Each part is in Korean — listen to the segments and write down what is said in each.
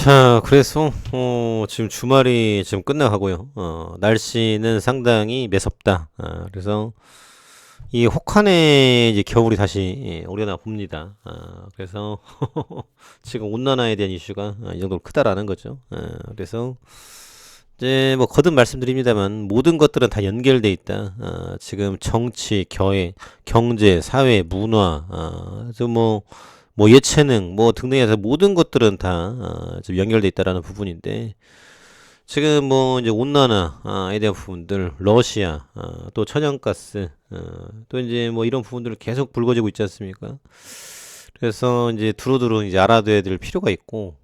자, 그래서 지금 주말이 지금 끝나가고요. 날씨는 상당히 매섭다. 그래서 이 혹한의 이제 겨울이 다시 오려나 봅니다. 그래서 지금 온난화에 대한 이슈가 이 정도로 크다라는 거죠. 그래서 이제 뭐 거듭 말씀드립니다만 모든 것들은 다 연결돼 있다. 지금 정치, 경제, 사회, 문화, 뭐 예체능, 뭐 등등에 서 모든 것들은 다 지금 연결돼 있다라는 부분인데 지금 뭐 이제 온난화에 대한 부분들, 러시아, 또 천연가스, 또 이제 뭐 이런 부분들 계속 불거지고 있지 않습니까? 그래서 이제 두루두루 이제 알아둬야 될 필요가 있고,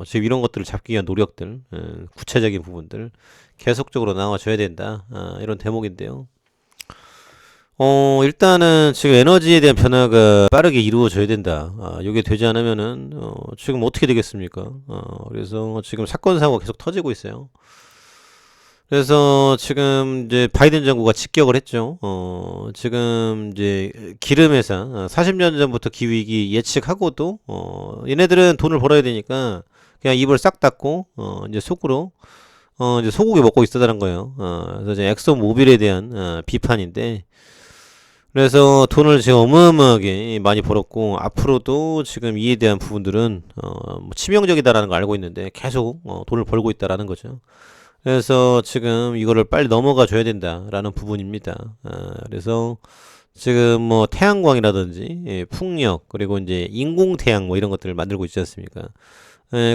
지금 이런 것들을 잡기 위한 노력들, 구체적인 부분들 계속적으로 나와줘야 된다. 이런 대목인데요. 일단은 지금 에너지에 대한 변화가 빠르게 이루어져야 된다. 이게 되지 않으면은, 지금 어떻게 되겠습니까? 그래서 지금 사건, 사고가 계속 터지고 있어요. 그래서 지금 이제 바이든 정부가 직격을 했죠. 지금 이제 기름 회사, 40년 전부터 기후위기 예측하고도, 얘네들은 돈을 벌어야 되니까 그냥 입을 싹 닫고, 이제 속으로, 이제 소고기 먹고 있었다는 거예요. 그래서 이제 엑소 모빌에 대한, 비판인데, 그래서 돈을 지금 어마어마하게 많이 벌었고 앞으로도 지금 이에 대한 부분들은 뭐 치명적이다라는 걸 알고 있는데 계속 돈을 벌고 있다라는 거죠. 그래서 지금 이거를 빨리 넘어가 줘야 된다라는 부분입니다. 그래서 지금 뭐 태양광이라든지 풍력 그리고 이제 인공태양 뭐 이런 것들을 만들고 있지 않습니까?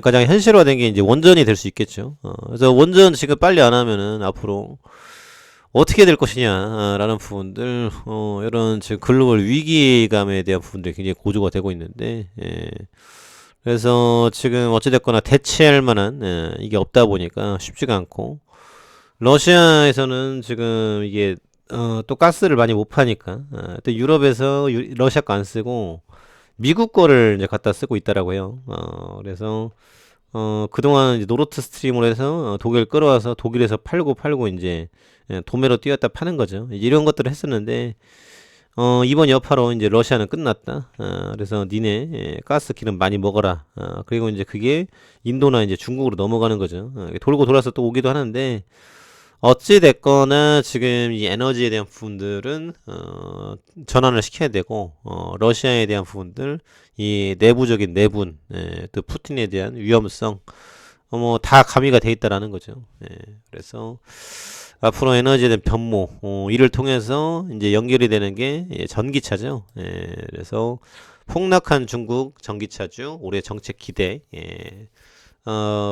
가장 현실화된 게 이제 원전이 될 수 있겠죠. 그래서 원전 지금 빨리 안 하면은 앞으로 어떻게 될 것이냐라는 부분들, 이런 지금 글로벌 위기감에 대한 부분들이 굉장히 고조가 되고 있는데, 그래서 지금 어찌됐거나 대체할 만한, 이게 없다 보니까 쉽지가 않고, 러시아에서는 지금 이게, 또 가스를 많이 못 파니까, 또 유럽에서 러시아 거 안 쓰고, 미국 거를 이제 갖다 쓰고 있다라고 해요. 그래서, 그동안 이제 노르트 스트림으로 해서 독일 끌어와서 독일에서 팔고 이제 도매로 뛰었다 파는 거죠. 이런 것들을 했었는데 이번 여파로 이제 러시아는 끝났다. 그래서 니네 가스 기름 많이 먹어라. 그리고 이제 그게 인도나 이제 중국으로 넘어가는 거죠. 돌고 돌아서 또 오기도 하는데 어찌 됐거나 지금 이 에너지에 대한 부분들은 전환을 시켜야 되고 러시아에 대한 부분들 이 내부적인 내분 또 푸틴에 대한 위험성 뭐 다 가미가 돼 있다라는 거죠. 그래서 앞으로 에너지에 대한 변모 이를 통해서 이제 연결이 되는 게 전기차죠. 그래서 폭락한 중국 전기차주 올해 정책 기대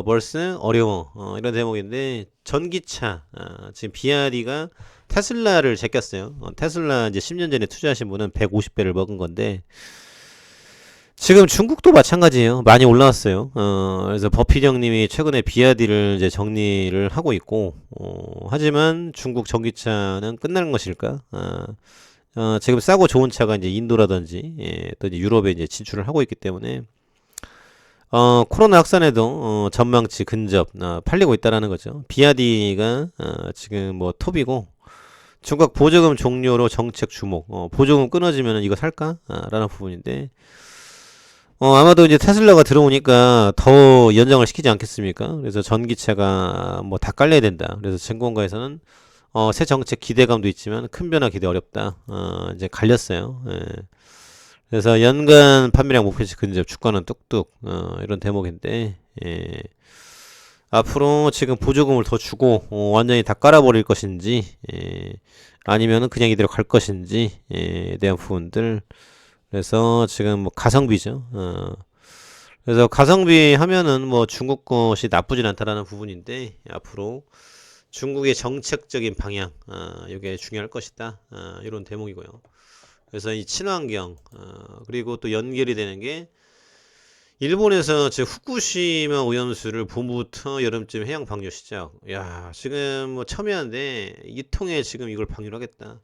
벌스 어려워 이런 대목인데 전기차 지금 비아리가 테슬라를 제꼈어요. 테슬라 이제 10년 전에 투자하신 분은 150배를 먹은 건데 지금 중국도 마찬가지예요. 많이 올라왔어요. 그래서 버핏 형님이 최근에 비아디를 이제 정리를 하고 있고, 하지만 중국 전기차는 끝나는 것일까? 지금 싸고 좋은 차가 이제 인도라든지, 또 이제 유럽에 이제 진출을 하고 있기 때문에, 코로나 확산에도, 전망치 근접, 팔리고 있다라는 거죠. 비아디가, 지금 뭐 톱이고, 중국 보조금 종료로 정책 주목, 보조금 끊어지면 이거 살까? 라는 부분인데, 아마도 이제 테슬라가 들어오니까 더 연장을 시키지 않겠습니까? 그래서 전기차가 뭐 다 깔려야 된다. 그래서 증권가에서는 새 정책 기대감도 있지만 큰 변화 기대 어렵다. 이제 갈렸어요. 그래서 연간 판매량 목표치 근접 주가는 뚝뚝 이런 대목인데 앞으로 지금 보조금을 더 주고 완전히 다 깔아버릴 것인지 아니면은 그냥 이대로 갈 것인지에 대한 부분들 그래서 지금 뭐 가성비죠. 그래서 가성비 하면은 뭐 중국 것이 나쁘진 않다라는 부분인데 앞으로 중국의 정책적인 방향, 이게 중요할 것이다. 이런 대목이고요. 그래서 이 친환경, 그리고 또 연결이 되는 게 일본에서 지금 후쿠시마 오염수를 봄부터 여름쯤 해양 방류 시작. 야, 지금 뭐 첨예한데 이 통에 지금 이걸 방류하겠다.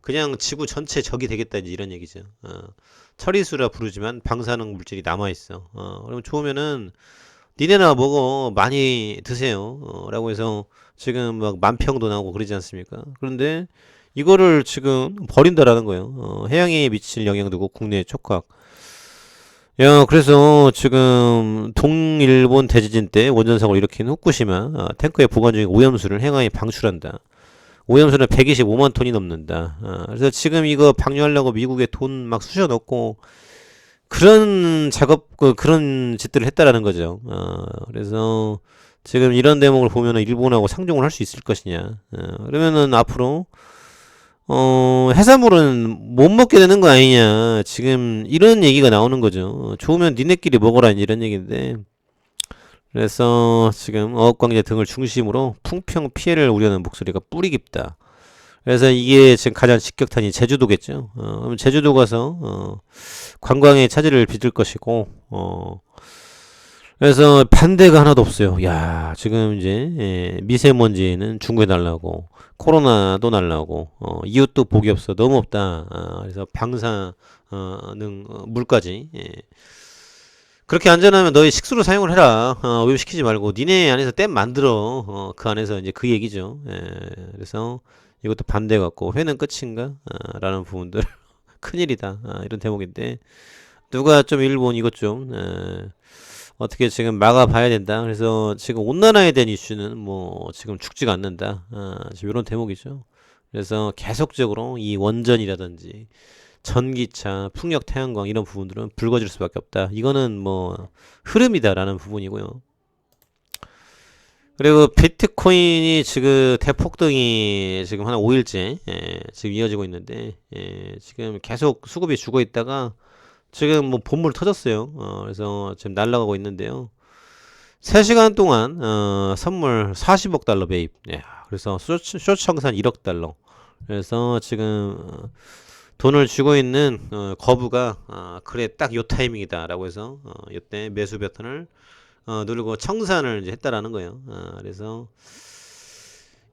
그냥 지구 전체 적이 되겠다 이제 이런 얘기죠. 처리수라 부르지만 방사능 물질이 남아 있어. 그러면 좋으면은 니네나 먹어 많이 드세요. 라고 해서 지금 막 만평도 나오고 그러지 않습니까? 그런데 이거를 지금 버린다라는 거예요. 해양에 미칠 영향도 고 국내 촉각. 야, 그래서 지금 동일본 대지진 때 원전 사고를 일으킨 후쿠시마 탱크에 보관 중인 오염수를 행하에 방출한다. 오염수는 125만 톤이 넘는다. 그래서 지금 이거 방류하려고 미국에 돈 막 쑤셔 넣고 그런 작업 그런 짓들을 했다라는 거죠. 그래서 지금 이런 대목을 보면은 일본하고 상종을 할 수 있을 것이냐. 그러면은 앞으로 해산물은 못 먹게 되는 거 아니냐. 지금 이런 얘기가 나오는 거죠. 좋으면 니네끼리 먹어라 이런 얘기인데. 그래서 지금 어업광재 등을 중심으로 풍평 피해를 우려하는 목소리가 뿌리 깊다. 그래서 이게 지금 가장 직격탄이 제주도겠죠. 그럼 제주도 가서 관광의 차질을 빚을 것이고 그래서 반대가 하나도 없어요. 야, 지금 이제 미세먼지는 중국에 날라오고 코로나도 날라오고 이웃도 복이 없어 너무 없다. 그래서 방사능 물까지 그렇게 안전하면 너희 식수로 사용을 해라. 오염시키지 말고 니네 안에서 댐 만들어. 그 안에서 이제 그 얘기죠. 그래서 이것도 반대 같고 회는 끝인가? 라는 부분들 큰일이다. 이런 대목인데 누가 좀 일본 이것 좀 어떻게 지금 막아봐야 된다. 그래서 지금 온난화에 대한 이슈는 뭐 지금 죽지가 않는다. 지금 이런 대목이죠. 그래서 계속적으로 이 원전이라든지 전기차, 풍력, 태양광 이런 부분들은 불거질 수밖에 없다. 이거는 뭐 흐름이다라는 부분이고요. 그리고 비트코인이 지금 대폭등이 지금 한 5일째 지금 이어지고 있는데 지금 계속 수급이 죽어 있다가 지금 뭐 본물 터졌어요. 그래서 지금 날아가고 있는데요. 3시간 동안 선물 40억 달러 매입. 그래서 쇼츠 청산 1억 달러. 그래서 지금 돈을 쥐고 있는 거부가 그래 딱 요 타이밍이다라고 해서 이때 매수 버튼을 누르고 청산을 이제 했다라는 거예요. 그래서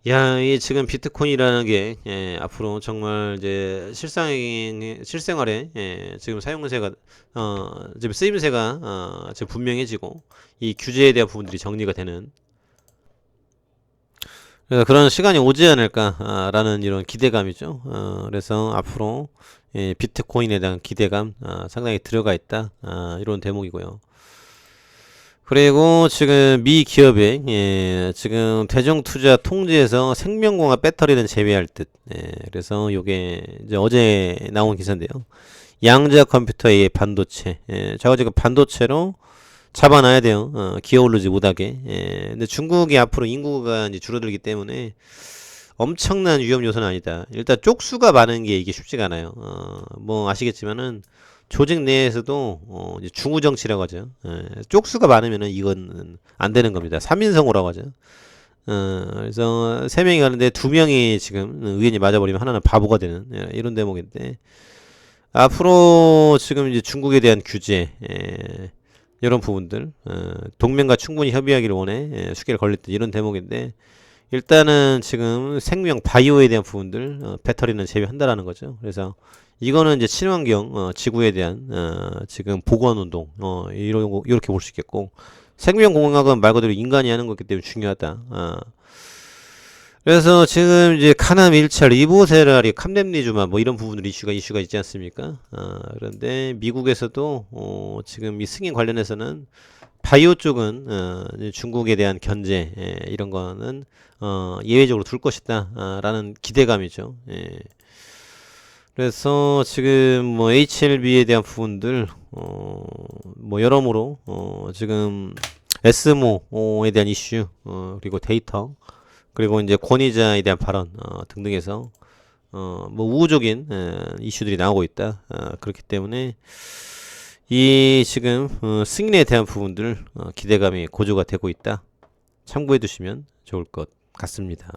야, 이 지금 비트코인이라는 게 앞으로 정말 이제 실생활에 지금 사용세가 지금 쓰임새가 지금 분명해지고 이 규제에 대한 부분들이 정리가 되는 그래서 그런 시간이 오지 않을까라는 이런 기대감이죠. 그래서 앞으로 비트코인에 대한 기대감 상당히 들어가 있다. 이런 대목이고요. 그리고 지금 미 기업의 지금 대중투자 통지에서 생명공학 배터리는 제외할 듯. 그래서 요게 이제 어제 나온 기사인데요. 양자 컴퓨터의 반도체. 저거 지금 반도체로 잡아놔야 돼요. 기어오르지 못하게. 근데 중국이 앞으로 인구가 이제 줄어들기 때문에 엄청난 위험 요소는 아니다. 일단 쪽수가 많은 게 이게 쉽지가 않아요. 뭐 아시겠지만은 조직 내에서도 이제 중후 정치라고 하죠. 쪽수가 많으면은 이건 안 되는 겁니다. 3인성호라고 하죠. 그래서 3명이 가는데 2명이 지금 의견이 맞아버리면 하나는 바보가 되는 이런 대목인데 앞으로 지금 이제 중국에 대한 규제 이런 부분들 동맹과 충분히 협의하기를 원해 수계를 걸렸듯 이런 대목인데 일단은 지금 생명 바이오에 대한 부분들 배터리는 제외한다라는 거죠. 그래서 이거는 이제 친환경 지구에 대한 지금 보건 운동 이렇게 볼 수 있겠고 생명공학은 말 그대로 인간이 하는 거기 때문에 중요하다. 그래서 지금 이제 카남 1차 리보세라리 캄렘니주마 뭐 이런 부분들 이슈가 있지 않습니까? 그런데 미국에서도 지금 이 승인 관련해서는 바이오 쪽은 중국에 대한 견제 이런 거는 예외적으로 둘 것이다 라는 기대감이죠. 그래서 지금 뭐 HLB에 대한 부분들 뭐 여러모로 지금 SMO에 대한 이슈 그리고 데이터 그리고 이제 권위자에 대한 발언 등등해서 뭐 우호적인 이슈들이 나오고 있다. 그렇기 때문에 이 지금 승인에 대한 부분들 기대감이 고조가 되고 있다. 참고해 두시면 좋을 것 같습니다.